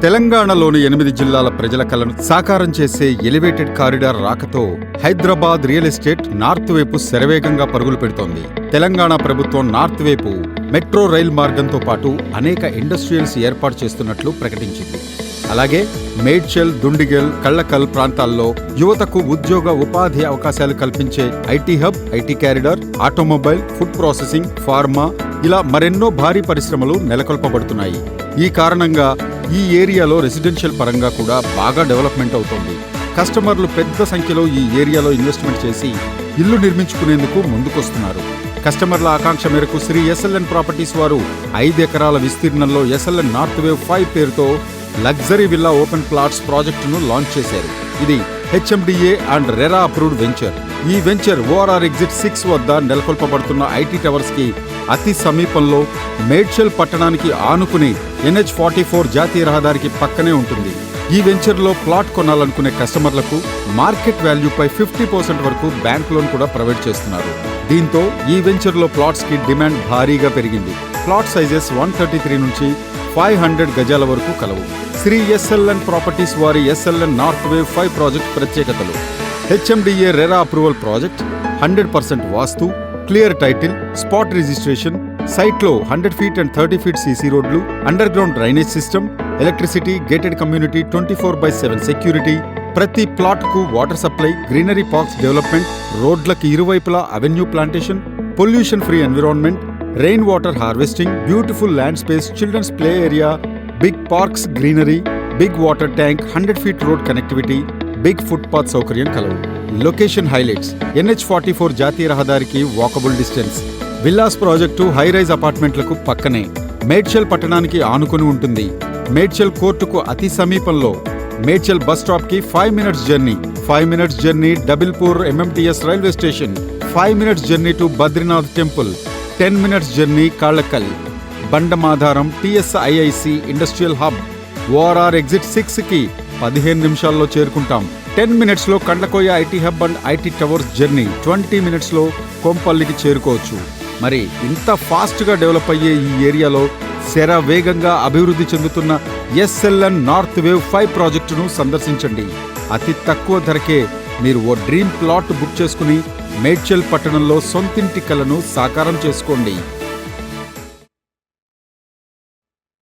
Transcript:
తెలంగాణలోని 8 జిల్లాల ప్రజల కలను సాకారం చేసే ఎలివేటెడ్ కారిడార్ రాకతో హైదరాబాద్ రియల్ ఎస్టేట్ నార్త్ వైపు శరవేగంగా పరుగులు పెడుతోంది. తెలంగాణ ప్రభుత్వం నార్త్ వైపు మెట్రో రైల్ మార్గంతో పాటు అనేక ఇండస్ట్రియల్స్ ఏర్పాటు చేస్తున్నట్లు ప్రకటించింది. అలాగే మేడ్చల్, దుండిగల్, కళ్ళకల్ ప్రాంతాల్లో యువతకు ఉద్యోగ ఉపాధి అవకాశాలు కల్పించే IT hub, IT corridor, automobile, food processing, pharma ఇలా మరెన్నో భారీ పరిశ్రమలు నెలకొల్పబడుతున్నాయి. ఈ కారణంగా ఈ ఏరియాలో రెసిడెన్షియల్ పరంగా కూడా బాగా డెవలప్మెంట్ అవుతోంది. కస్టమర్లు పెద్ద సంఖ్యలో ఈ ఏరియాలో ఇన్వెస్ట్మెంట్ చేసి ఇల్లు నిర్మించుకునేందుకు ముందుకొస్తున్నారు. కస్టమర్ల ఆకాంక్ష మేరకు శ్రీ ఎస్ఎల్ఎన్ ప్రాపర్టీస్ వారు 5 ఎకరాల విస్తీర్ణంలో ఎస్ఎల్ఎన్ నార్త్ వేవ్ 5 పేరుతో లగ్జరీ విల్లా ఓపెన్ ప్లాట్స్ ప్రాజెక్టును లాంచ్ చేశారు. ఇది HMDA and RERA approved venture. ఈ వెంచర్ ఓఆర్ఆర్ ఎగ్జిట్ 6 వద్ద నెలకొల్పబడుతున్న ఐటీ టవర్స్ కి అతి సమీపంలో మేడ్చల్ పట్టణానికి ఆనుకుని NH44 జాతీయ రహదారికి పక్కనే ఉంటుంది. ఈ వెంచర్లో ప్లాట్ కొనాలనుకునే కస్టమర్లకు మార్కెట్ వాల్యూపై 50% వరకు బ్యాంక్ లోన్ కూడా ప్రొవైడ్ చేస్తున్నారు. దీంతో ఈ వెంచర్లో ప్లాట్స్ కి డిమాండ్ భారీగా పెరిగింది. ప్లాట్ సైజెస్ 133 నుంచి 500 గజాల వరకు కలవు. శ్రీ ఎస్ఎల్ఎన్ ప్రాపర్టీస్ వారి ఎస్ఎల్ఎన్ నార్త్ వేవ్ 5 ప్రాజెక్ట్ ప్రత్యేకతలు: HMDA RERA approval project, 100% vastu, clear title, spot registration, సైట్లో 100 ఫీట్ అండ్ 30 ఫీట్ సీసీ రోడ్లు, underground drainage system, electricity, gated community, 24/7 security, ప్రతి ప్లాట్ కు water supply, greenery parks development, రోడ్లకు ఇరువైపులా avenue plantation, pollution free environment, rain water harvesting, beautiful land space, children's play area, big parks, greenery, big water tank, 100 feet road connectivity, big footpath సౌకర్యం కలవు. Location highlights: NH44 జాతీయ రహదారికి walkable distance. Villas project high rise అపార్ట్మెంట్లకు పక్కనే మేడ్చల్ పట్టణానికి ఆనుకుని ఉంటుంది. మేడ్చల్ కోర్టుకు అతి సమీపంలో. మేడ్చల్ బస్ స్టాప్ కి 5 minutes journey. 5 minutes journey Dabilpur MMTS railway station. 5 minutes journey to Badrinath temple. 10 minutes journey Kallakal. Bandamadharam TSIIC industrial hub. ORR exit 6 కి 15 నిమిషాల్లో చేరుకుంటాం. 10 మినిట్స్ లో Kandlakoya IT hub and IT towers journey. 20 minutes లో కొంపల్లికి చేరుకోవచ్చు. మరి ఇంత ఫాస్ట్ గా డెవలప్ అయ్యే ఈ ఏరియాలో శరవేగంగా అభివృద్ధి చెందుతున్న ఎస్ఎల్ఎన్ నార్త్ వేవ్ 5 ప్రాజెక్టును సందర్శించండి. అతి తక్కువ ధరకే మీరు ఓ డ్రీమ్ ప్లాట్ బుక్ చేసుకుని మేడ్చల్ పట్టణంలో సొంతింటి కలను సాకారం చేసుకోండి.